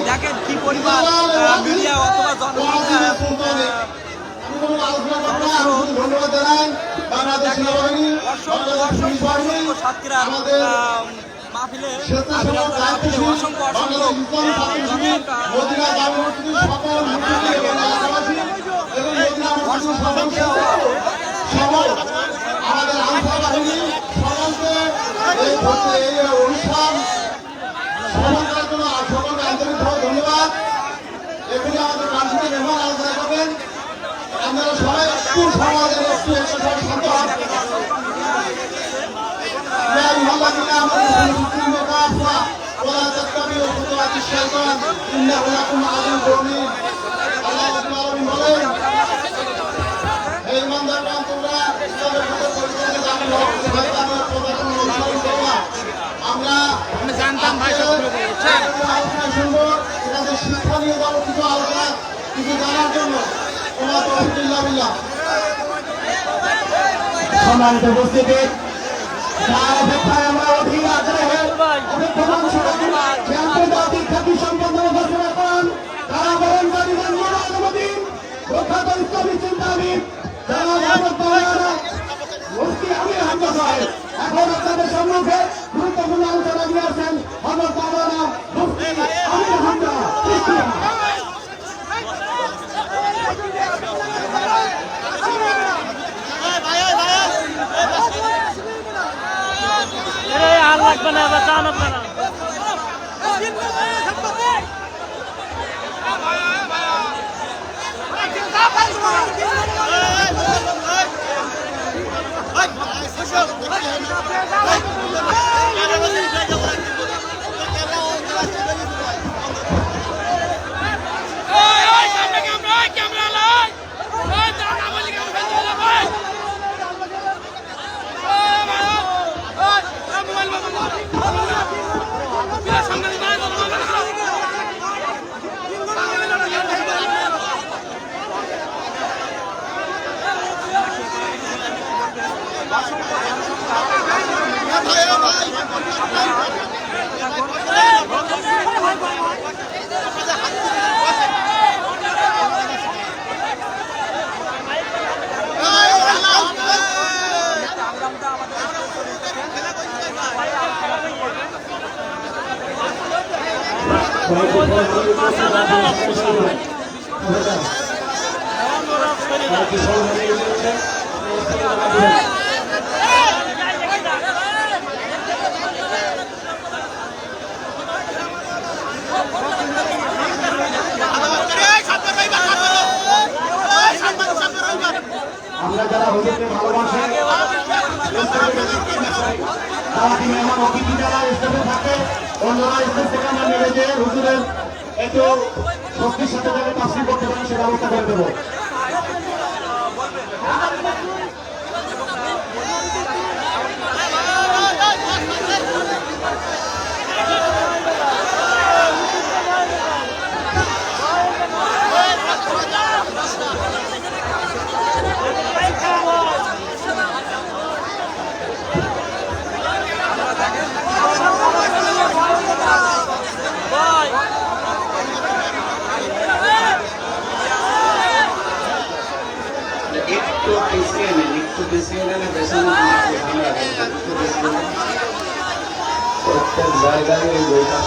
দেখেন কি পরিমাণ মিডিয়া অথবা ধন্যবাদ জানাই বাংলাদেশ সেনাবাহিনী সাতক্ষীরা মাহফিলে অসংখ্য আমাদের আনসার বাহিনী সকলকে এই অনুষ্ঠান সফল করার জন্য সকলকে আন্তরিকভাবে ধন্যবাদ। এখানে আমাদের কার্যক্রম মেহমান আলোচনা করবেন। আপনারা সবাই একটু সমাজের একটু শান্ত হন। আমরা জানতাম ভাই শুনবো এখানে শিক্ষণীয় কিছু আলোচনা কিছু জানার জন্য সম্মানিত উপস্থিতি যার অপেক্ষায় আমরা অধীর আগ্রহে আন্তর্জাতিক খ্যাতি সম্পন্ন ঘোষণা করেন তারা বরণ করিবেন মোহাম্মদিন প্রখ্যাত ইসলামী চিন্তাবিদ মুফতি আমির হামজা সাহেব। এখন আপনাদের সম্মুখে গুরুত্বপূর্ণ আলোচনা নিয়ে আসেন হযরত মাওলানা মুফতি আমির হামজা। আর লাগবে না এবার চান আপনারা আমরা যারা হুজুরকে ভালোবাসি তারা মেহমান অতিথি যারা স্টেজে থাকে অন্যরা স্টেজ থেকে আমরা নেমে যে হুজুরের একটু শক্তির সাথে যারা তাসলিম করতে পারেন সে ব্যবস্থা করে দেবো। প্রত্যেক জায়গায় এই বইটা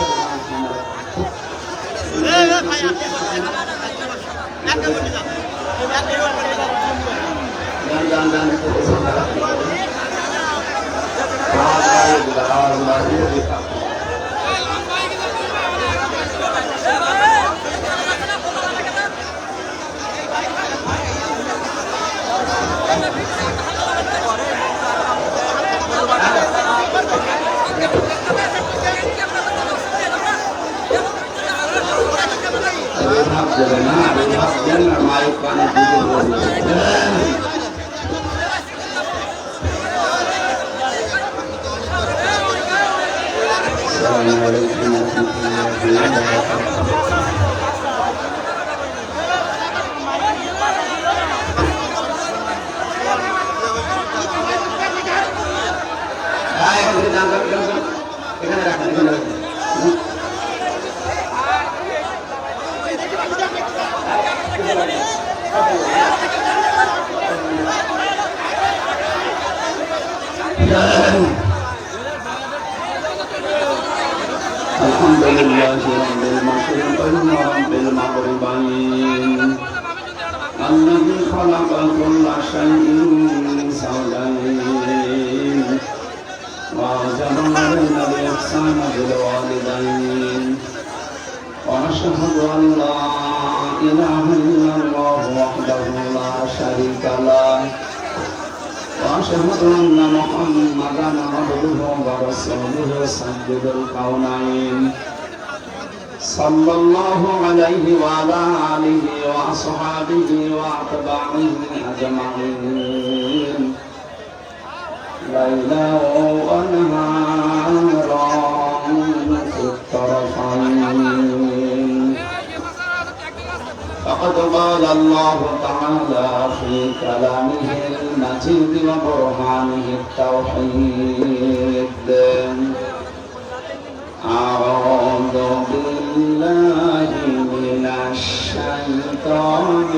এখানে রাখেন الحمد لله رب المشرقين ورب المغربين الذي خلق كل شيء سودين وأوجب علينا الإحسان بالوالدين ونشهد أن لا إله إلا الله وحده لا شريك له وأشهد أن محمدا عبده ورسوله سيد الكونين صلى الله عليه وعلى آله وأصحابه وأتباعه أجمعين ليلا ونهارا في الطرفين فقد قال الله تعالى في كلامه المجيد وبرهانه التوحيد أعوذ بالله من الشيطان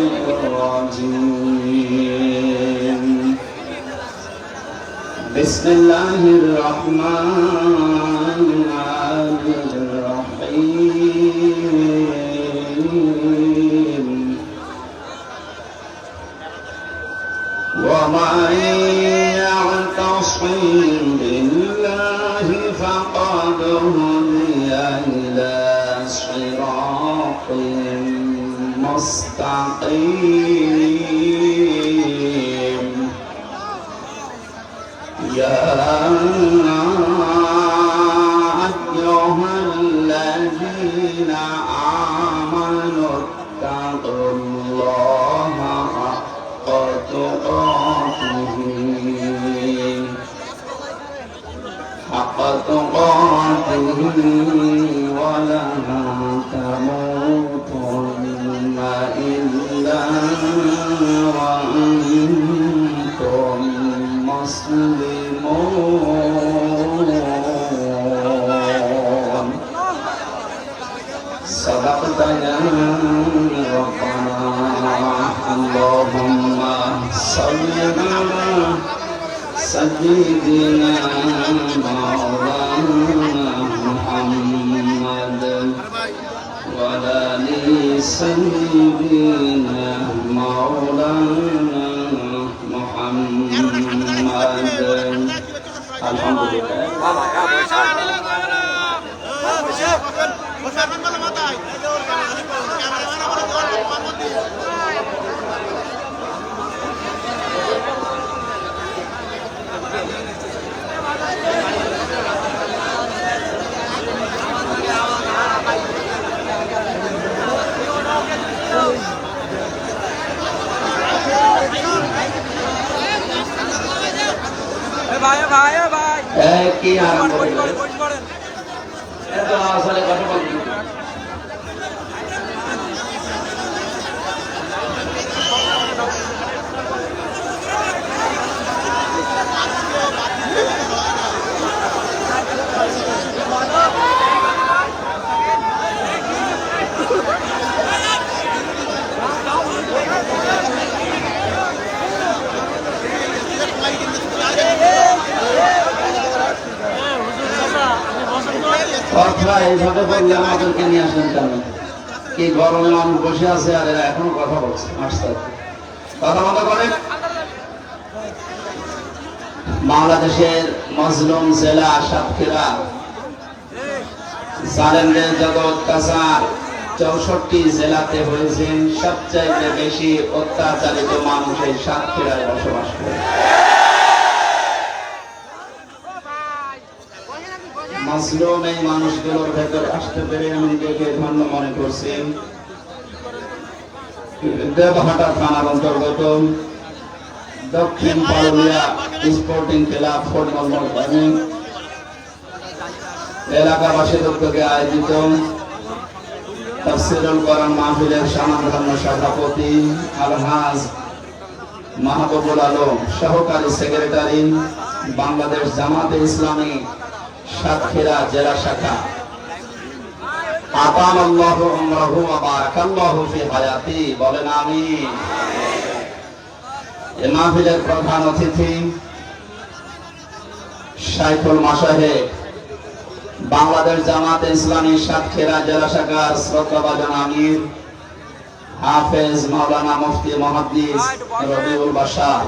الرجيم بسم الله الرحمن الرحيم ومن يعتصم بالله فقد هدي إلى صراط مستقيم يا أيها الذين آمنوا اتقوا الله حق تقاته ولا تموتن إلا وأنتم مسلمون صدقت يا ربنا اللهم صل على سيدنا مولانا محمد وعلى آل سيدنا مولانا محمد الحمد لله কি আরম্ভ করেন এত আসলে কথা বলছি কথা এইভাবে বললে আমাদেরকে নিয়ে আসেন কেন? কি গরমে মানুষ বসে আছে আর এরা এখনো কথা বলছে আসতে কথা বন্ধ করে। বাংলাদেশের মজলুম জেলা সাতক্ষীরা জালেমদের যত অত্যাচার 64 জেলাতে হয়েছে, সবচাইতে বেশি অত্যাচারিত মানুষ এই সাতক্ষীরায় বসবাস করে। মাসলুম এই মানুষগুলোর ভেতর আসতে পেরে আমি নিজেকে ধন্য মনে করছি। দেবহাটা থানার অন্তর্গত দক্ষিণ পারুলিয়া স্পোর্টিং ক্লাব ফুটবল ময়দানে এলাকাবাসীর উদ্যোগে আয়োজিত তাফসীরুল কোরআন মাহফিলের স্বনামধন্য সভাপতি আলহাজ মাহবুবুল আলম, সহকারী সেক্রেটারি বাংলাদেশ জামাতে ইসলামী সাতক্ষীরা জেলা শাখা, আতানাল্লাহু উমরাহু ওয়া বারাকাল্লাহু ফি হায়াতি, বলেন আমিন। এই মাহফিলের প্রধান অতিথি শাইখুল মাশায়েখ বাংলাদেশ জামাত ইসলামী সাতক্ষীরা জেলা শাখার শ্রদ্ধাভাজন আমির হাফেজ মাওলানা মুফতি মুহাদ্দিস রবিউল বাশার,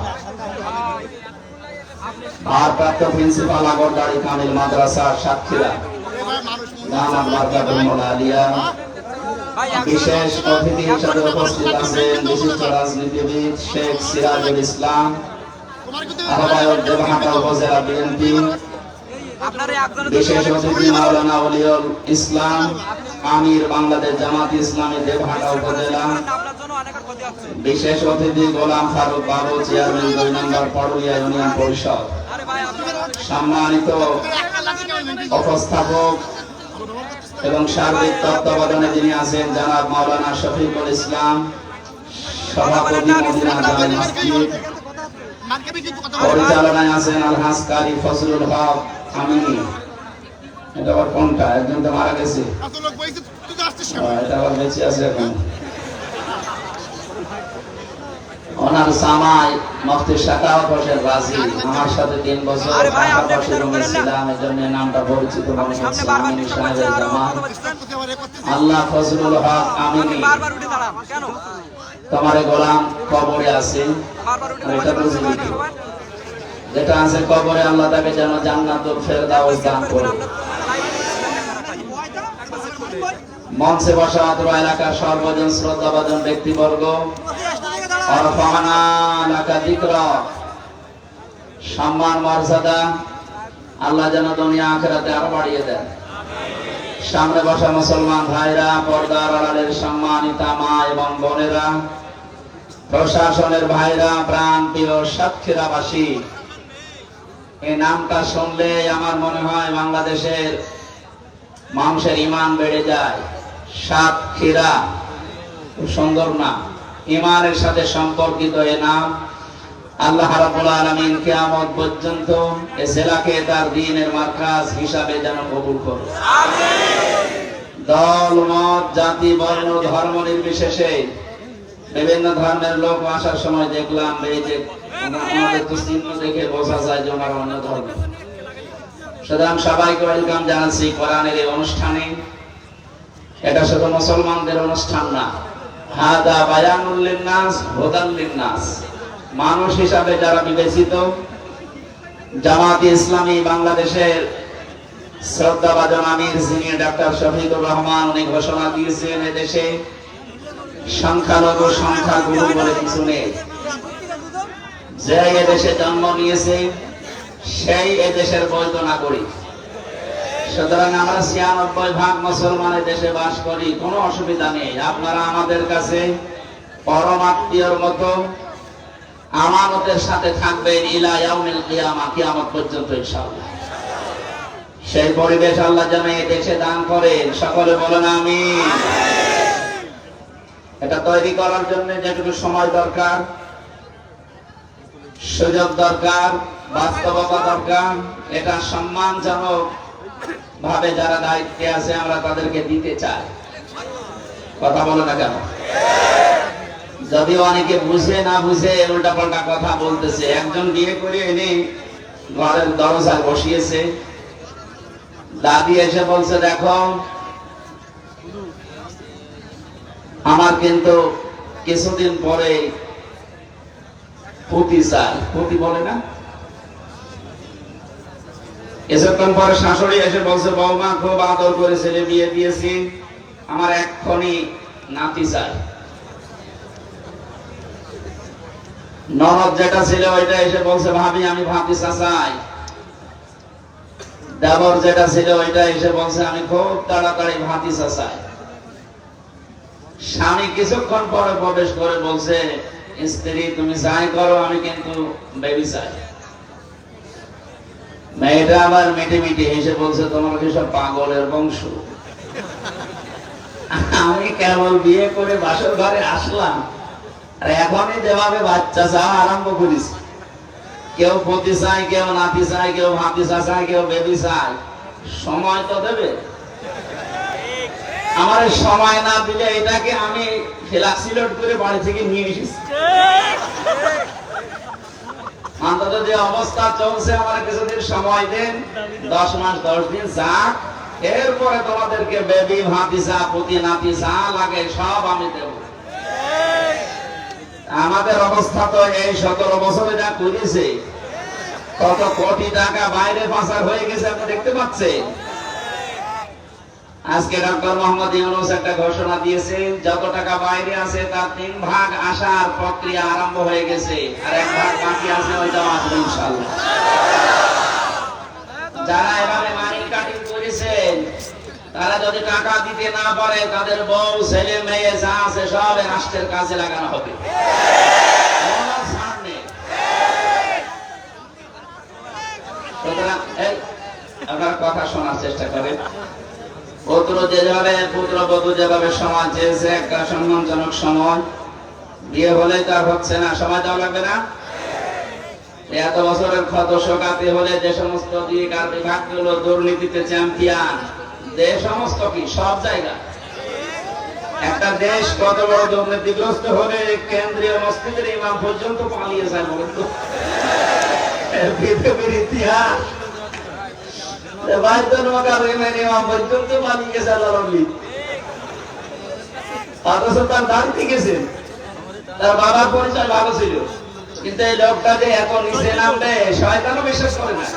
ভারপ্রাপ্ত প্রিন্সিপাল আগরদাড়ি কামিল মাদ্রাসা সাতক্ষীরা দামাত বারকাতুল আলিয়া, বিশেষ অতিথি হিসেবে উপস্থিত আছেন বিশিষ্ট রাজনীতিবিদ শেখ সিরাজুল ইসলাম, আহ্বায়ক দেবহাটা উপজেলা বিএনপি, বিশেষ অতিথি মাওলানা ওলিউল ইসলাম আমির বাংলাদেশ জামাত ইসলামী দেবহাটা উপজেলা, বিশেষ অতিথি গোলাম ফারুক বাবু চেয়ারম্যান 2 নম্বর পড়ুয়া ইউনিয়ন পরিষদ, সম্মানিত উপস্থাপক এবং সার্বিক তত্ত্বাবধানে যিনি আছেন জনাব মাওলানা শফিকুল ইসলাম, সভাপতি মদিনা জামে মসজিদ, পরিচালনায় আছেন আলহাজ কারি ফজলুল হক আমিনী। এটা আবার কোনটা? একজন তো মারা গেছে, এটা আবার বেঁচে আছে এখন। ওনার সামাই মুফতি শাকাওয়াত হোসেন রাজি, আমার সাথে 3 বছর পাশাপাশি রুমে ছিলাম, এজন্য নামটা পরিচিত মনে হচ্ছে। আমিনী সাহেবের জামাত আল্লাহ ফজলুল হক আমিনী, তোমার গোলাম কবরে আছে, এটা বুঝলি যেটা আছে কবরে, আল্লাহ তাকে যেন জান্নাতুল ফেরদাউস দান করে। মঞ্চে বসা অত্র এলাকার সর্বজন শ্রদ্ধাভাজন ব্যক্তিবর্গ, সম্মান মর্যাদা আল্লাহ যেন দুনিয়া আখিরাতে আরো বাড়িয়ে দেন। সামনে বসা মুসলমান ভাইরা, পর্দার আড়ালের সম্মানিতা মা এবং বোনেরা, প্রশাসনের ভাইরা, প্রাণ প্রিয় সাতক্ষীরাবাসী, এই নামটা শুনলে আমার মনে হয় বাংলাদেশের মানুষের ঈমান বেড়ে যায়। সাতক্ষীরা খুব সুন্দর নাম, ঈমানের সাথে সম্পর্কিত এ নাম। আল্লাহ রাব্বুল আলামিন কিয়ামত পর্যন্ত এই জেলাকে তার দ্বীনের মারকাজ হিসাবে যেন কবুল করে। আমিন। দল মত জাতি বর্ণ ধর্ম নির্বিশেষে বিভিন্ন ধর্মের লোক আসার সময় দেখলাম এই যে আমাদের তো চিহ্ন দেখে বোঝা যায় যে ওনারা অন্য ধর্ম। সুতরাং সবাইকে ওয়েলকাম জানাচ্ছি কোরআনের এই অনুষ্ঠানে। এটা শুধু মুসলমানদের অনুষ্ঠান না, হাদা বায়ানুল লিন্নাস হুদাল লিন্নাস, মানুষ হিসাবে যারা বিবেচিত, জামাত ইসলামী বাংলাদেশের শ্রদ্ধাভাজন আমির যিনি ডাক্তার শফিকুর রহমান, উনি ঘোষণা দিয়েছেন এদেশে সংখ্যালঘু সংখ্যাগুরু বলে কিছু নেই। যে এদেশে জন্ম নিয়েছে সেই এদেশের বৈধ নাগরিক। সুতরাং আমরা 96% মুসলমান দেশে বাস করি, কোনো অসুবিধা নেই। আপনারা আমাদের কাছে পরমাত্মীয়র মতো আমানতের সাথে থাকবেন ইলা ইয়াউমিল কিয়ামা, কিয়ামত পর্যন্ত ইনশাআল্লাহ। সেই পরিবেশ আল্লাহ যেন এই দেশে দান করেন, সকলে বলেন আমিন। এটা তৈরি করার জন্য যেটুকু সময় দরকার, সুযোগ দরকার, বাস্তবতা দরকার, এটা সম্মানজনক ভাবে যারা দায়িত্বে আছে আমরা তাদেরকে দিতে চাই। কথা বলো না কেন? যদিও অনেকে বুঝে না বুঝে উল্টা পাল্টা কথা বলতেছে। একজন বিয়ে করে এনে ঘরের দরজায় বসিয়েছে, দাদি এসে বলছে দেখো আমার কিন্তু কিছুদিন পরে পুতি চাই, পুতি বলে না। কিছুক্ষণ পরে শাশুড়ি এসে বলছে বৌমা খুব আদর করে ছেলে বিয়ে দিয়েছি, আমার এক্ষুনি নাতি চাই। ননদ যেটা ছিল ওইটা এসে বলছে ভাবি আমি ভাতিজা চাই। দেবর যেটা ছিল ওইটা এসে বলছে আমি খুব তাড়াতাড়ি ভাতিজা চাই। স্বামী কিছুক্ষণ পরে প্রবেশ করে বলছে স্ত্রী তুমি যাই করো আমি কিন্তু বেবি চাই। মেয়েটা আবার মিটি মিটি হেসে বলছে তোমার কি সব পাগলের বংশ? আমি কেবল বিয়ে করে বাসর ঘরে আসলাম আর এখনই যেভাবে বাচ্চা চাওয়া আরম্ভ করিস, কেউ পতি চায়, কেউ নাতি চায়, কেউ ভাতিজা চায়, কেউ বেবি চায়। সময় তো দেবে। আমার সময় না দিলে এটাকে আমি ফ্লাক্সি লোড করে বাড়ি থেকে নিয়ে এসেছি। অন্তত যে অবস্থা চলছে আমার কিছুদিন সময় দেন, 10 মাস 10 দিন যাক, এরপরে তোমাদেরকে বেবি ভাতিজা পুতি নাতি যা লাগে সব আমি দেব। আমাদের অবস্থা তো এই 17 বছরে যা করেছে, কত কোটি টাকা বাইরে পাচার হয়ে গেছে আপনি দেখতে পাচ্ছেন। আজকে ডক্টর মোহাম্মদ ইউনূস একটা ঘোষণা দিয়েছেন, যত টাকা বাইরে আছে তার 3 ভাগ আসার প্রক্রিয়া আরম্ভ হয়ে গেছে, আর 1 ভাগ বাকি আছে, ওইটাও আসবে ইনশাআল্লাহ। যারা এভাবে মানি কাটিং করেছেন তারা যদি টাকা দিতে না পারে, তাদের বউ ছেলে মেয়ে যা আছে সব রাষ্ট্রের কাজে লাগানো হবে। আপনার কথা শোনার চেষ্টা করেন। পুত্রবধূ যেভাবে সময় চেয়েছে, একটা সম্মানজনক সময়, বিয়ে হলে তার হচ্ছে না, সময় দেওয়া লাগবে না? এত বছরের ক্ষত শোকাতে হলে যে সমস্ত দিক আর বিভাগগুলো দুর্নীতিতে চ্যাম্পিয়ন, যে সমস্ত কি সব জায়গা, একটা দেশ কত বড় দুর্নীতিগ্রস্ত হলে কেন্দ্রীয় মসজিদের ইমাম পর্যন্ত পালিয়ে যায় বলুন তো। পৃথিবীর ইতিহাস পর্যন্ত পালিয়ে গেছে অথচ তার দাঁড়িয়ে গেছেন, তার বাবার পরিচয় ভালো ছিল, কিন্তু এই লোকটা যে এত নিচে নামবে শয়তানও বিশ্বাস করে না।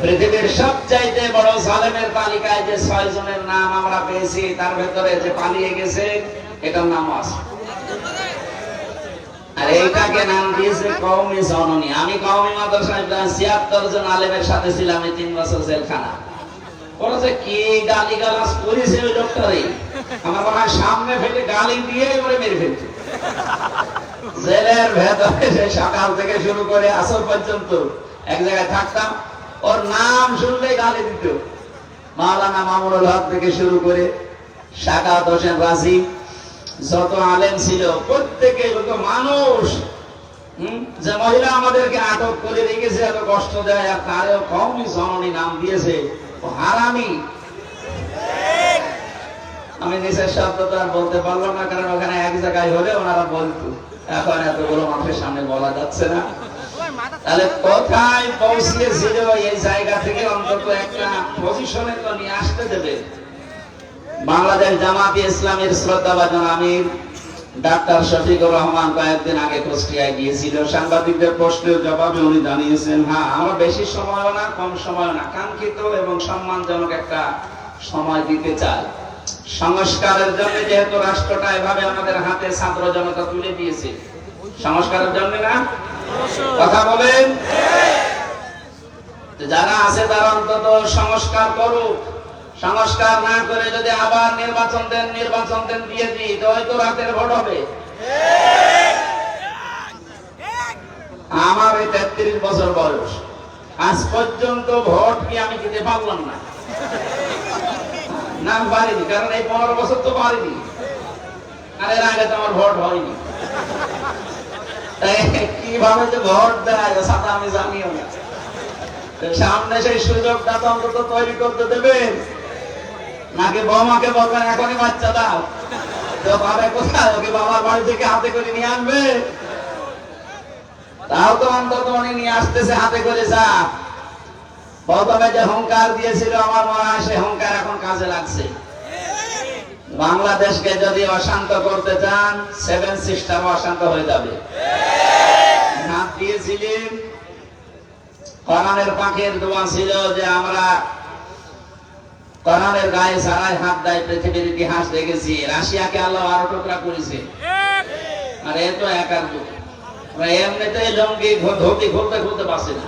পৃথিবীর সবচাইতে বড় জালেমের তালিকায় যে 6 জনের নাম আমরা পেয়েছি, তার ভেতরে যে পালিয়ে গেছে এটার নাম আছে। আর এইটাকে নাম দিয়েছে কওমি জননী। আমি কওমি মাদ্রাসায় 76 জন আলেমের সাথে ছিলাম, 3 বছর জেলখানা। ওরা যে কি গালিগালাজ করেছে ওই লোকটারে, আমার মনে হয় সামনে ফেলে গালি দিয়ে ওরে মেরে ফেলছে। জেলের ভেতরে সকাল থেকে শুরু করে আসর পর্যন্ত এক জায়গায় থাকতাম, ওর নাম শুনলে গালি দিত। মাওলানা মামুনুল হক থেকে শুরু করে সাকাওয়াত হোসেন রাজি, যত আলেম ছিল প্রত্যেকে মানুষ। যে মহিলা আমাদেরকে আটক করে রেখেছে, এত কষ্ট দেয়, আর তারেও কওমি জননী নাম দিয়েছে, ও হারামি। আমি নিচের শব্দ তো আর বলতে পারলাম না, কারণ ওখানে এক জায়গায় হলে ওনারা বলতো, এখন এতগুলো মানুষের সামনে বলা যাচ্ছে না। তাহলে কোথায় পৌঁছিয়েছিল এই জায়গা থেকে অন্তত একটা পজিশনে তো নিয়ে আসতে দেবে। বাংলাদেশ জামাতে ইসলামের শ্রদ্ধাভাজন আমির ডাক্তার শফিকুর রহমান কয়েকদিন আগে কুষ্টিয়ায় গিয়েছিল। সাংবাদিকদের প্রশ্নের জবাবে উনি জানিয়েছেন, হ্যাঁ আমরা বেশি সময়ও না কম সময়ও না, কাঙ্ক্ষিত এবং সম্মানজনক একটা সময় দিতে চাই। সংস্কারের জন্য যেহেতু রাষ্ট্রটা এভাবে আমাদের হাতে ছাত্র জনতা তুলে দিয়েছে, সংস্কারের জন্য না, কথা বলেন। যারা আছে তারা অন্তত সংস্কার করুক। সংস্কার না করে যদি আবার নির্বাচন দেন দিয়ে দিই, তো হয়তো রাতের ভোট হবে। আমার এই 33 বছর বয়স, আজ পর্যন্ত ভোট কি আমি দিতে পারলাম না? না পারিনি, কারণ এই 15 বছর তো পারিনি, আর এর আগে তো আমার ভোট হয়নি। কিভাবে যে ভোট দেয় সাথে আমি জানিও না। সামনে সেই সুযোগটা তো অন্তত তৈরি করতে দেবেন, নাকি বৌমাকে বলবেন এখনই বাচ্চা দাও, তো পাবে কোথায়? ওকে বাবার বাড়ি থেকে হাতে করে নিয়ে আনবে? তাও তো অন্তত উনি নিয়ে আসতেছে হাতে করে। যা প্রথমে যে হুঙ্কার দিয়েছিল, আমার মনে হয় সে হুঙ্কার এখন কাজে লাগছে। বাংলাদেশকে যদি অশান্ত করতে চান, 7 সিস্টার অশান্ত হয়ে যাবে। হাত দিয়েছিলেন, কোরআনের পাখির দোয়া ছিল যে আমরা কোরআনের গায়ে সারাই হাত দেয়, পৃথিবীর ইতিহাস দেখেছি। রাশিয়াকে আল্লাহ 12 টুকরা করেছে, আর এ তো একার যুগ। এমনিতে লঙ্গি ধুতি খুলতে পারছে না।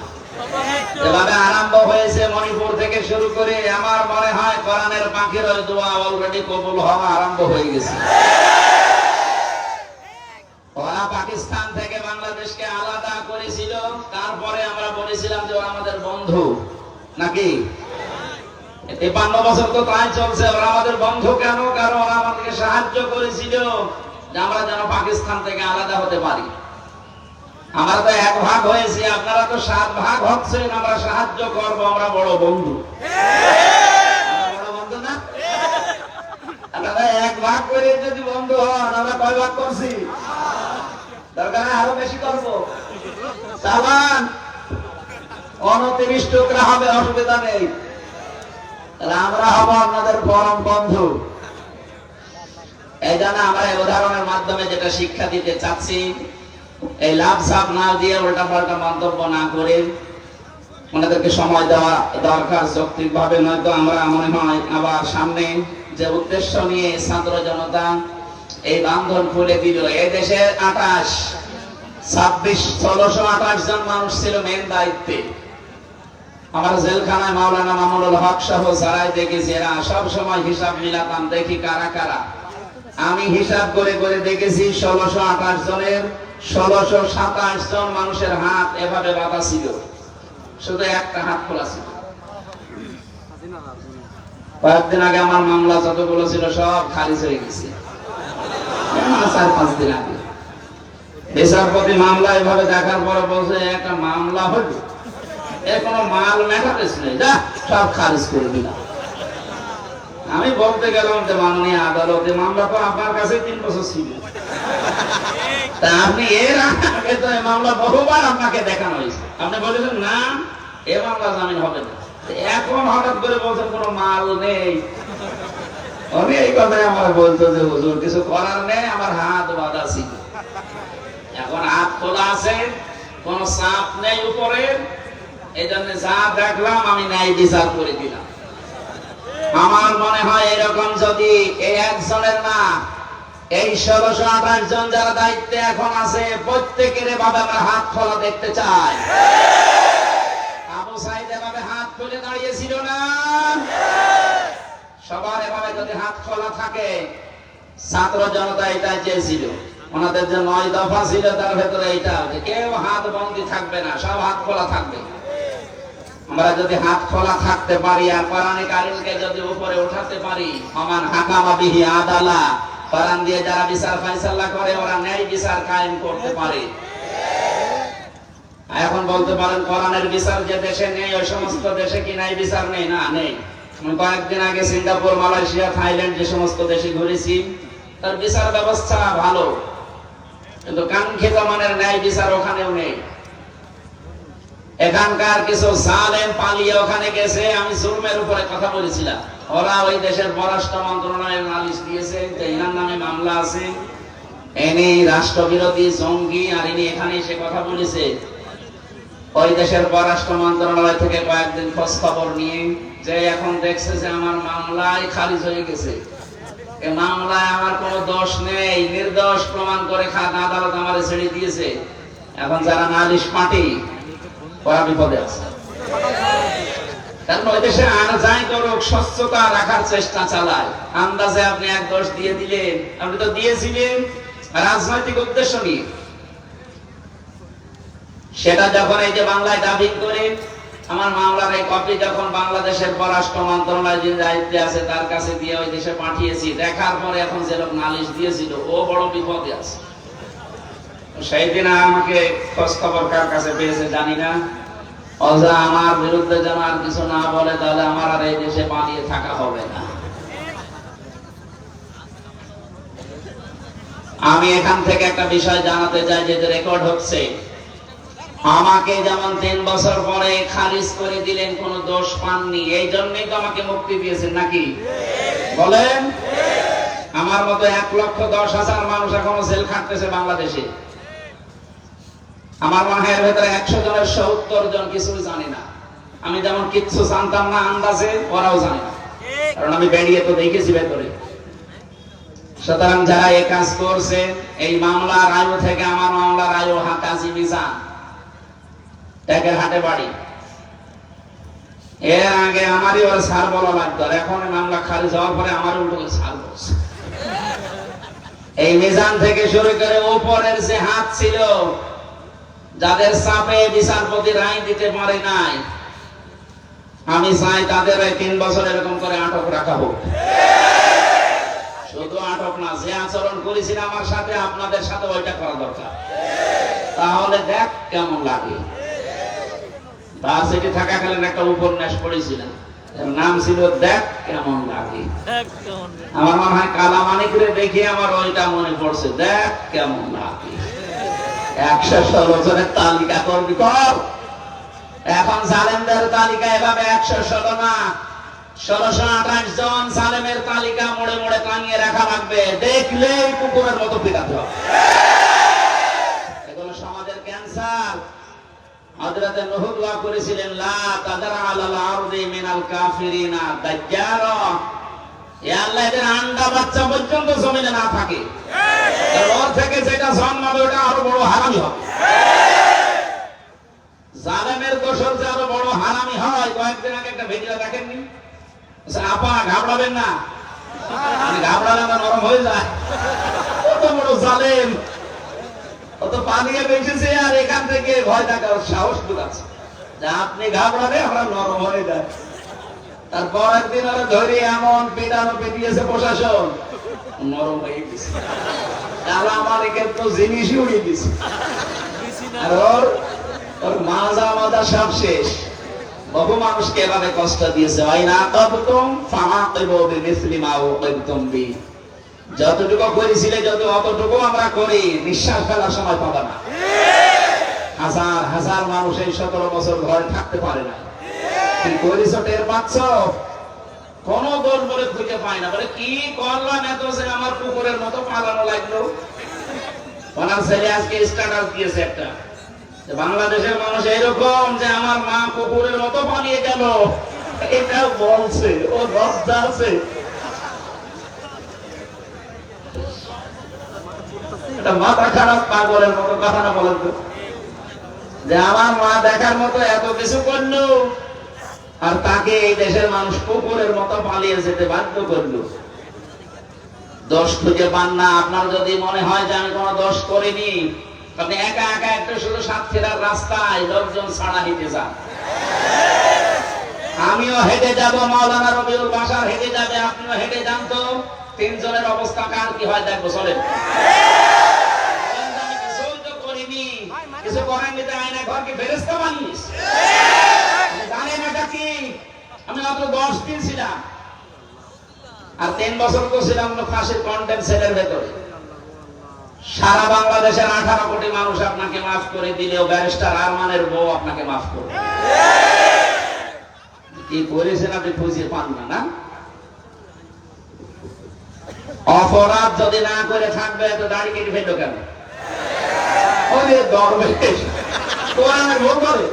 এভাবে আরম্ভ হয়েছে মণিপুর থেকে শুরু করে, আমার মনে হয় কোরআনের পাখির দোয়া অলরেডি কবুল হওয়া আরম্ভ হয়ে গেছে। ওরা পাকিস্তান থেকে বাংলাদেশকে আলাদা করেছিল, তারপরে আমরা বলেছিলাম যে ওরা আমাদের বন্ধু, নাকি? 53 বছর তো তাই চলছে। ওরা আমাদের বন্ধু কেন? কারণ ওরা আমাদেরকে সাহায্য করেছিল যে আমরা যেন পাকিস্তান থেকে আলাদা হতে পারি। আমরা তো 1 ভাগ হয়েছি, আপনারা তো 7 ভাগ হচ্ছেন। আমরা সাহায্য করব, আমরা বড় বন্ধু। বড় বন্ধু না? আপনারা 1 ভাগ করে যদি বন্ধু হন, আমরা কয় ভাগ করছি? দরকার আরো বেশি করবো। চালান 29 টুকরা হবে, অসুবিধা নেই। তাহলে আমরা হব আপনাদের পরম বন্ধু। এই জন্য আমরা এই উদাহরণের মাধ্যমে যেটা শিক্ষা দিতে চাচ্ছি, এই লাভ সাপ না দিয়ে উল্টা পাল্টা মন্তব্য না করে ওনাদেরকে সময় দেওয়া দরকার যৌক্তিক ভাবে, নয়তো আমরা মনে হয় আবার সামনে যে উদ্দেশ্য নিয়ে ছাত্র জনতা এই বান্ধন খুলে দিল। এই দেশে 1628 জন মানুষ ছিল মেন দায়িত্বে। আমার জেলখানায় মাওলানা মামুনুল হক সহ যারাই দেখেছি, এরা সব সময় হিসাব মিলাতাম, দেখি কারা কারা। আমি হিসাব করে করে দেখেছি 1628 জনের 1627 জন মানুষের হাত এভাবে বাঁধা ছিল, শুধু একটা হাত খোলা ছিল। কয়েকদিন আগে আমার মামলা যতগুলো ছিল সব খারিজ হয়ে গেছে, 4-5 দিন আগে। বিচারপতি মামলা এভাবে দেখার পরে বলছে একটা মামলা হলো, এর কোনো মাল মেটাতেছ নেই, যা সব খারিজ করে দিলাম। আমি বলতে গেলাম যে মাননীয় আদালতে মামলা তো আপনার কাছে 3 বছর ছিল, তা আপনি এর আগে তো এই মামলা বহুবার আপনাকে দেখানো হয়েছে, আপনি বলেছেন না এ মামলা জামিন হবে না, এখন হঠাৎ করে বলছেন কোনো মাল নেই। আমি এই কথাই আমার বলতো যে হুজুর কিছু করার নেই, আমার হাত বাঁধা ছিল, এখন হাত খোলা আছে, কোন চাপ নেই উপরে। এই জন্য যা দেখলাম আমি ন্যায় বিচার করে দিলাম। আমার মনে হয় এরকম যদি এই একজনের না, এই 1628 জন যারা দায়িত্বে এখন আছে প্রত্যেকের এভাবে আমরা হাত খোলা দেখতে চাই। আবু সাইদ এভাবে হাত খুলে দাঁড়িয়েছিল না, সবার এভাবে যদি হাত খোলা থাকে। ছাত্র জনতা এটাই চেয়েছিল, ওনাদের যে 9 দফা ছিল তার ভেতরে এইটা, কেউ হাত বন্দি থাকবে না, সব হাত খোলা থাকবে। আমরা যদি হাত খোলা থাকতে পারি আর কোরআনে কারীমকে যদি উপরে উঠাতে পারি, আমান হাকামা বিহি আদালা, কোরআন দিয়ে যারা বিচার ফায়সালা করে ওরা ন্যায় বিচার কায়েম করতে পারে। এখন বলতে পারেন কোরআনের বিচার যে দেশে নেই ওই সমস্ত দেশে কি ন্যায় বিচার নেই? না, নেই। আমি কয়েকদিন আগে সিঙ্গাপুর, মালয়েশিয়া, থাইল্যান্ড যে সমস্ত দেশে ঘুরেছি, তার বিচার ব্যবস্থা ভালো, কিন্তু কাঙ্ক্ষিত মানের ন্যায় বিচার ওখানেও নেই। এখানকার কিছু জালেম পালিয়ে ওখানে গেছে, আমি জুলমের উপরে কথা বলেছিলাম, ওরা ওই দেশের পররাষ্ট্র মন্ত্রণালয়ের নালিশ দিয়েছে যে ইনার নামে মামলা আছে, এনে রাষ্ট্রবিরোধী জঙ্গি, আর ইনি এখানে এসে কথা বলেছে। ওই দেশের পররাষ্ট্র মন্ত্রণালয় থেকে কয়েকদিন খোঁজ খবর নিয়ে যে এখন দেখছে যে আমার মামলায় খারিজ হয়ে গেছে, এই মামলায় আমার কোনো দোষ নেই, নির্দোষ প্রমাণ করে আদালত আমারে ছেড়ে দিয়েছে। এখন যারা নালিশ পার্টি ওরা বিপদে আছে, কারণ ওই দেশে আর যাই করুক স্বচ্ছতা রাখার চেষ্টা চালায়। আন্দাজে আপনি এক দোষ দিয়ে দিলেন, আপনি তো দিয়েছিলেন রাজনৈতিক উদ্দেশ্য নিয়ে। সেটা যখন এই যে বাংলায় দাবি করে আমার মামলার এই কপি যখন বাংলাদেশের পররাষ্ট্র মন্ত্রণালয় যে দায়িত্বে আছে তার কাছে দিয়ে ওই দেশে পাঠিয়েছি, দেখার পরে এখন যে লোক নালিশ দিয়েছিল ও বড় বিপদে আছে। সেই দিন আমাকে খোঁজ খবর কার কাছে পেয়েছে জানি না, অযা আমার বিরুদ্ধে যেন আর কিছু না বলে, তাহলে আমার আর এই দেশে পালিয়ে থাকা হবে না। আমি এখান থেকে একটা বিষয় জানাতে চাই, যে রেকর্ড হচ্ছে, আমাকে যেমন 3 বছর পরে খারিজ করে দিলেন, কোনো দোষ পাননি, এই জন্যই তো আমাকে মুক্তি দিয়েছেন নাকি বলেন? আমার মতো 1,10,000 মানুষ এখনো জেল খাটতেছে বাংলাদেশে। আমার মনে হয় এর ভেতরে 100 জনের 70 জন কিছুই জানে না। আমি যেমন কিচ্ছু জানতাম না আন্দাজে, ওরাও জানে না, কারণ আমি বেরিয়ে তো দেখেছি ভেতরে। সুতরাং যারা এই কাজ করছে, এই মামলার আয়ু থেকে আমার মামলার আয়ু কাজী মিজান, ট্যাগের হাটে বাড়ি, এর আগে আমারই ওর ছাড় বলা লাগতো, আর এখন মামলা খারিজ হওয়ার পরে আমার উল্টো ছাড় বলছে। এই মিজান থেকে শুরু করে উপরের যে হাত ছিল, যাদের চাপে বিচারপতি রায় দিতে পারে নাই, আমি চাই তাদের 3 বছর এরকম করে আটক রাখা হোক। শুধু আটক না, যে আচরণ করেছিল আমার সাথে আপনাদের সাথে ওইটা করা দরকার, তাহলে দেখ কেমন লাগে। ভার্সিটি থাকাকালীন একটা উপন্যাস পড়েছিলাম, নাম ছিল দেখ কেমন লাগে। আমার মনে হয় কালামানিকরে দেখে আমার ওইটা মনে পড়ছে, দেখ কেমন লাগে। 116 জনের তালিকা করবি কর। এখন জালেমদের তালিকা এভাবে 116 না, 1628 জন জালেমের তালিকা মোড়ে মোড়ে টাঙিয়ে রাখা লাগবে, দেখলেই কুকুরের মতো পিটাতে হবে। এগুলো সমাজের ক্যান্সার। হযরত নূহ দোয়া করেছিলেন, লা তাদার আলাল আরদি মিনাল কাফিরিনা দাজ্জারা, এ আল্লাহ এদের আন্ডা বাচ্চা পর্যন্ত জমিনে না থাকে, ওর থেকে যেটা জন্মাবে ওটা আরো বড় হারামি হবে। জালেমের দোষর যে আরো বড় হারামি হয়। কয়েকদিন আগে একটা ভিডিও দেখেননি? আপা ঘাবড়াবেন না, ঘাবড়ালে না নরম হয়ে যায়। কত বড় জালেম, কত পানিয়ে বেঁচেছে, আর এখান থেকে ভয় থাকার সাহস বোঝাচ্ছে যে আপনি ঘাবড়ালে আমরা নরম হয়ে যায়। তারপর একদিন ওরা ধরে এমন পিটানো পিটিয়েছে প্রশাসন, নরম হয়ে গেছে। কালা মালিকের তো জিনিসই উড়িয়ে দিছে, আর ওর মাজা মাজা সব শেষ। বহু মানুষকে এভাবে কষ্ট দিয়েছে। যতটুকু করেছিলে যত অতটুকু আমরা করি, নিঃশ্বাস ফেলার সময় পাবে না। হাজার হাজার মানুষ এই 17 বছর ঘরে থাকতে পারে না। কি করেছ টের পাচ্ছ? কোন দোষ বলে খুঁজে পায় না। বলে কি করলাম এত যে আমার কুকুরের মতো পালানো লাগলো। ওনার ছেলে আজকে স্ট্যাটাস দিয়েছে একটা, বাংলাদেশের মানুষ এরকম যে আমার মা কুকুরের মতো পালিয়ে গেল, এটা বলছে। ও লজ্জা আছে? এটা মাথা খারাপ পাগলের মতো কথা না বলেন তো, যে আমার মা দেখার মতো এত কিছু করলো, আর তাকে এই দেশের মানুষ কুকুরের মতো পালিয়ে যেতে বাধ্য করলো। দোষ খুঁজে পান না। আপনার যদি মনে হয় যে আমি কোনো দোষ করিনি, আপনি একা একা একটা শুধু সাতক্ষীরার রাস্তায় লোকজন ছাড়া হেঁটে যান। আমিও হেঁটে যাব, মাওলানা রবিউল বাশার হেঁটে যাবে, আপনিও হেঁটে যান। তো 3 জনের অবস্থা কার কি হয় দেখবো। চলেন। আমি কিছুই তো করিনি, কিছু করেননি, আয়না ঘর কি ফেরেশতা বানিয়েছ? জানেন এটা কি? আমি মাত্র 10 দিন ছিলাম, আর 3 বছর তো ছিলাম ফাঁসির কন্টেম সেলের ভেতরে। সারা বাংলাদেশের 18 কোটি মানুষ আপনাকে মাফ করে দিলেও ব্যারিস্টার আরমানের বউ আপনাকে মাফ করবে। কি করেছেন আপনি খুঁজে পান না? না, অপরাধ যদি না করে থাকবে তো দাড়ি কেটে ফেললো কেন? ওরে দরবেশ কোরআনে ভুল করে।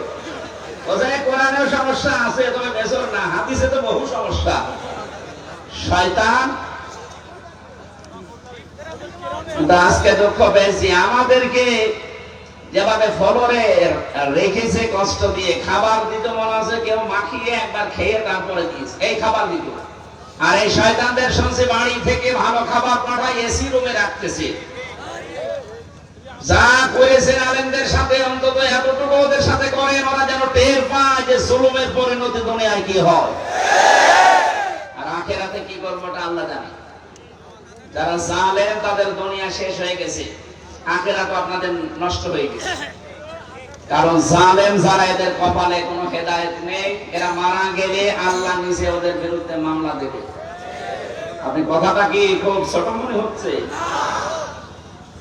কোরআনেও সমস্যা আছে, তবে বেসর না, হাদিসে তো বহু সমস্যা। শয়তান আজকে দুঃখ পেয়েছি, আমাদেরকে যেভাবে ফলরে রেখেছে কষ্ট দিয়ে, খাবার দিত মনে আছে কেউ মাখিয়ে একবার খেয়ে তারপরে দিয়েছে, এই খাবার দিত। আর এই শয়তানদের শুনছে বাড়ি থেকে ভালো খাবার পাঠায়, এসি রুমে রাখতেছে। যা করেছেন আলেমদের সাথে অন্তত এতটুকু ওদের সাথে করেন, ওরা যেন টের পায় যে জুলুমের পরিণতি দুনিয়ায় কি হয়, আর আখিরাতে কি করবো ওটা আল্লাহ জানে। যারা জালেম তাদের দুনিয়া শেষ হয়ে গেছে, আখিরাত আপনাদের নষ্ট হয়ে গেছে। কারণ জালেম যারা, এদের কপালে কোনো হেদায়েত নেই। এরা মারা গেলে আল্লাহ নিজে ওদের বিরুদ্ধে মামলা দেবে। আপনি কথাটা কি খুব ছোট মনে হচ্ছে?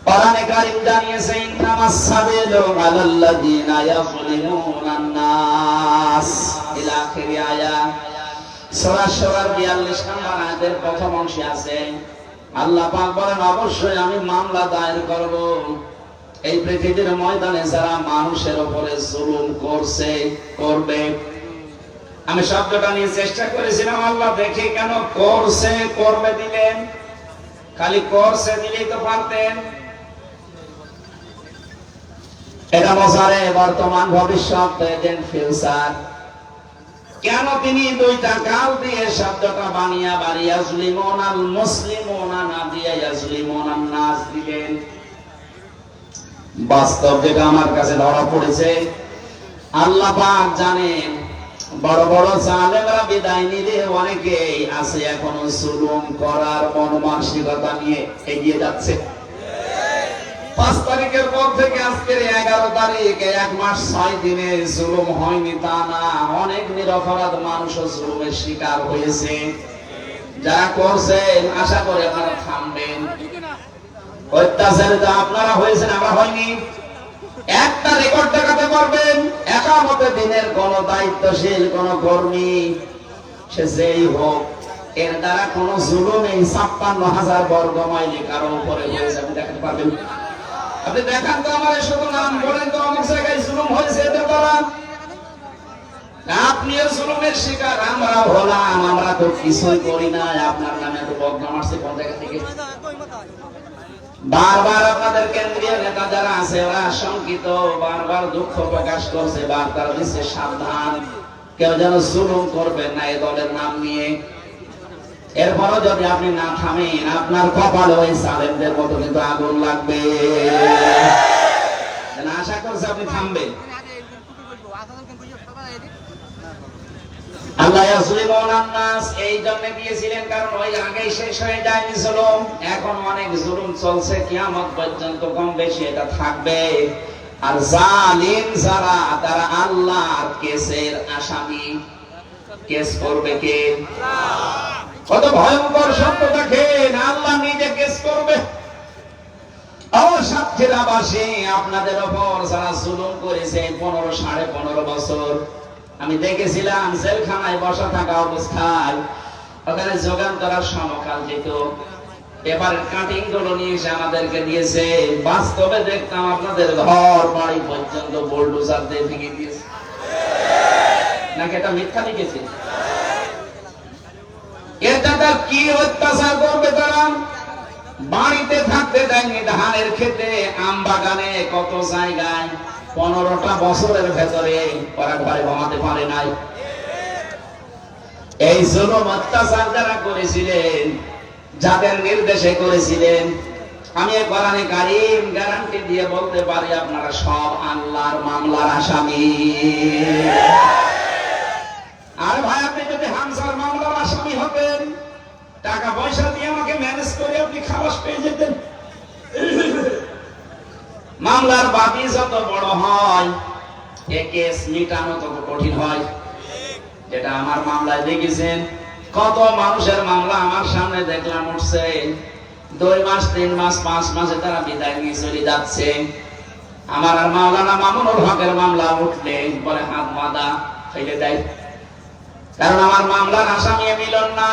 কোরআনে কারীম জানিয়েছে, ইন্নামাস সাবিলু আলাল্লাযিনা ইয়াযলিমুনান নাস, ইলা আখির আয়াত। সূরা সূরার 42 নম্বর আয়াতের প্রথম অংশে আছে, আল্লাহ পাক বলেন, অবশ্যই আমি মামলা দায়ের করব এই পৃথিবীর ময়দানে যারা মানুষের উপরে জুলুম করছে, করবে। আমি শব্দটা নিয়ে চেষ্টা করেছিলাম, আল্লাহ দেখে কেন করছে করবে দিলেন? খালি করছে দিলেই তো পারতেন। এটা বোঝারে বর্তমান, ভবিষ্যৎ, প্রেজেন্ট, ফিউচার। কেন তিনি দুইটা কাল দিয়ে শব্দটা বানিয়ে ইয়াজলিমুনাল মুসলিমুনা না দিয়ে ইয়াজলিমুনান নাস দিলেন? বাস্তব যেটা আমার কাছে ধরা পড়েছে, আল্লাহ পাক জানেন বড় বড় জালেমরা বিদায় নিলে অনেকেই আছে এখনো জুলুম করার মন মানসিকতা নিয়ে এগিয়ে যাচ্ছে। 5 তারিখের পর থেকে আজকের 11 তারিখ, 1 মাস 6 দিনে জুলুম হয়নি তা না, অনেক নিরপরাধ মানুষ জুলুমের শিকার হয়েছে। যারা করছেন আশা করে আপনারা থামবেন। অত্যাচারিত আপনারা হয়েছেন, আমরা হয়নি। একটা রেকর্ড দেখাতে পারবেন একামতে দিনের কোন দায়িত্বশীল কোন কর্মী সে যেই হোক এর দ্বারা কোন জুলুম এই ৫৬,০০০ বর্গ মাইলে কারো উপরে হয়েছে আপনি দেখাতে পারবেন? আপনি দেখান তো আমার, শুধু নাম বলেন তো অনেক জায়গায় জুলুম হয়েছে এদের দ্বারা। আপনিও জুলুমের শিকার, আমরাও হলাম, আমরা তো কিছুই করি না। আপনার নামে তো বদনাম আসছে কোন জায়গা থেকে? বারবার আপনাদের কেন্দ্রীয় নেতা যারা আছে ওরা আশঙ্কিত, বারবার দুঃখ প্রকাশ করছে, বার্তা দিচ্ছে সাবধান, কেউ যেন জুলুম করবেন না এ দলের নাম নিয়ে। এরপরও যদি আপনি না থামেন আপনার কপালে ওই সালেমদের মতো কিন্তু আগুন লাগবে। আশা করছি আপনি থামবেন। আল্লাহ ইয়াসলিমুন নাস এই জন্য দিয়েছিলেন কারণ ওই আগেই শেষ হয়ে যায়নি জুলুম, এখন অনেক জুলুম চলছে, কিয়ামত পর্যন্ত কম বেশি এটা থাকবে। আর জালিম যারা তারা আল্লাহর কেসের আসামি। কেস করবে কে? কত ভয়ঙ্কর শব্দ দেখেন, আল্লাহ নিজে কেস করবে। ও সাতক্ষীরাবাসী, আপনাদের ওপর যারা জুলুম করেছে 15 সাড়ে 15 বছর, আমি দেখেছিলাম জেলখানায় বসা থাকা অবস্থায় ওখানে যোগান করার সমকাল যেত, পেপারের কাটিং গুলো নিয়ে এসে আমাদেরকে দিয়েছে। বাস্তবে দেখতাম আপনাদের ঘর বাড়ি পর্যন্ত বুলডোজার দিয়ে ভেঙে দিয়েছে। নাকি এটা মিথ্যা লিখেছে? এটা কি অত্যাচার করবে তারা? বাড়িতে থাকতে দেয়নি, ধানের ক্ষেতে, আম বাগানে, কত জায়গায় 15টা বছরের ভেতরে ওরা ঘরে ঘুমাতে পারে নাই। এই জুলুম অত্যাচার যারা করেছিলেন, যাদের নির্দেশে করেছিলেন, আমি কোরআনে কারীম গ্যারান্টি দিয়ে বলতে পারি আপনারা সব আল্লাহর মামলার আসামি। আর ভাই আপনি যদি হামজার মামলার আসামি হতেন, টাকা পয়সা দিয়ে আমাকে ম্যানেজ করে আপনি খালাস পেয়ে যেতেন। মামলার বাদী যত বড় হয় এ কেস মিটানো তত কঠিন হয়। যেটা আমার মামলায় দেখেছেন, কত মানুষের মামলা আমার সামনে দেখলাম উঠছে, 2 মাস 3 মাস 5 মাসে তারা বিদায় নিয়ে চলে যাচ্ছে। আমার আর মাওলানা মামুনুল হকের মামলা উঠলে বলে হাত বাঁধা ফেলে দেয়, কারণ আমার মামলার আসামি মিলন না,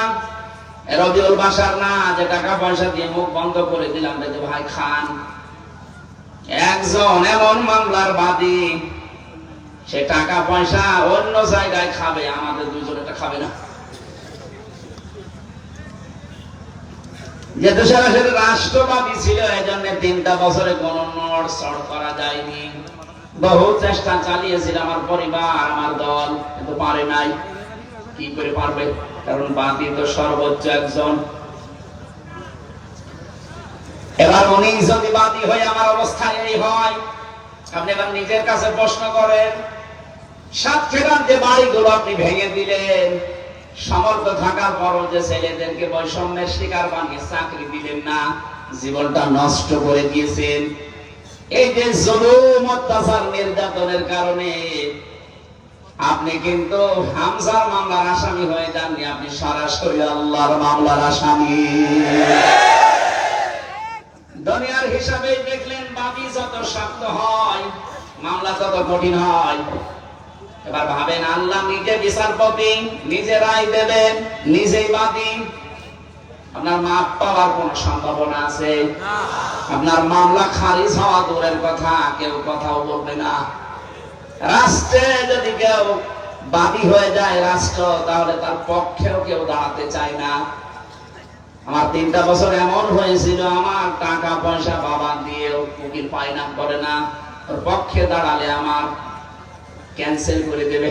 রবিউল বাশার না, যে টাকা পয়সা দিয়ে মুখ বন্ধ করে দিলাম যে ভাই খান। একজন এমন মামলার বাদী, সে টাকা পয়সা অন্য জায়গায় খাবে, আমাদের দুইজন এটা খাবে না। যেহেতু সরাসরি রাষ্ট্রবাদী ছিল, এই জন্য 3টা বছরে কোন নোট সর করা যায়নি। বহু চেষ্টা চালিয়েছিল আমার পরিবার, আমার দল, কিন্তু পারে নাই। কি করে পারবে? কারণ বাদী তো সর্বোচ্চ একজন। এবার উনি যদি বাদী হয়ে আমার অবস্থা এই হয়, আপনি এবার নিজের কাছে প্রশ্ন করেন, সাতক্ষীরার যে বাড়িগুলো আপনি ভেঙে দিলেন, সমর্থ থাকার পরও যে ছেলেদেরকে বৈষম্যের শিকার বানিয়ে চাকরি দিলেন না, জীবনটা নষ্ট করে দিয়েছেন, এই যে জুলুম অত্যাচার নির্যাতনের কারণে আপনি কিন্তু হামজার মামলার আসামি হয়ে যাননি, আপনি সরাসরি আল্লাহর মামলার আসামি। দুনিয়ার হিসাবে দেখলেন বাদী যত শক্ত হয় মামলা তত কঠিন হয়। এবার ভাবেন, আল্লাহ নিজে বিচারপতি, নিজে রায় দেবেন, নিজেই বাদী, আপনার মাপ পাওয়ার কোন সম্ভাবনা আছে? আপনার মামলা খারিজ হওয়া দূরের কথা, কেউ কথাও বলবে না। রাষ্ট্রে যদি কেউ বাদী হয়ে যায় রাষ্ট্র, তাহলে তার পক্ষেও কেউ দাঁড়াতে চায় না। আমার 3টা বছর এমন হয়েছিল, আমার টাকা পয়সা বাবা দিয়েও উকিল পায় না, করে না, ওর পক্ষে দাঁড়ালে আমার ক্যান্সেল করে দেবে।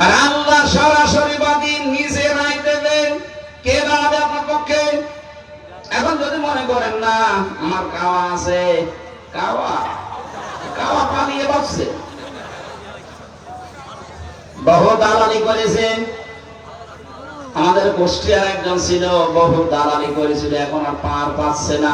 আর আল্লাহ সরাসরি বাদী, নিজে রায় দেবেন, কে দাঁড়াবে আপনার পক্ষে? এখন যদি মনে করেন না আমার কাওয়া আছে, কাওয়া পালিয়ে বাঁচছে, বহু দালালি করেছেন। আমাদের কুষ্টিয়ার একজন ছিল, বহু দালালি করেছিল, এখন আর পার পাচ্ছে না।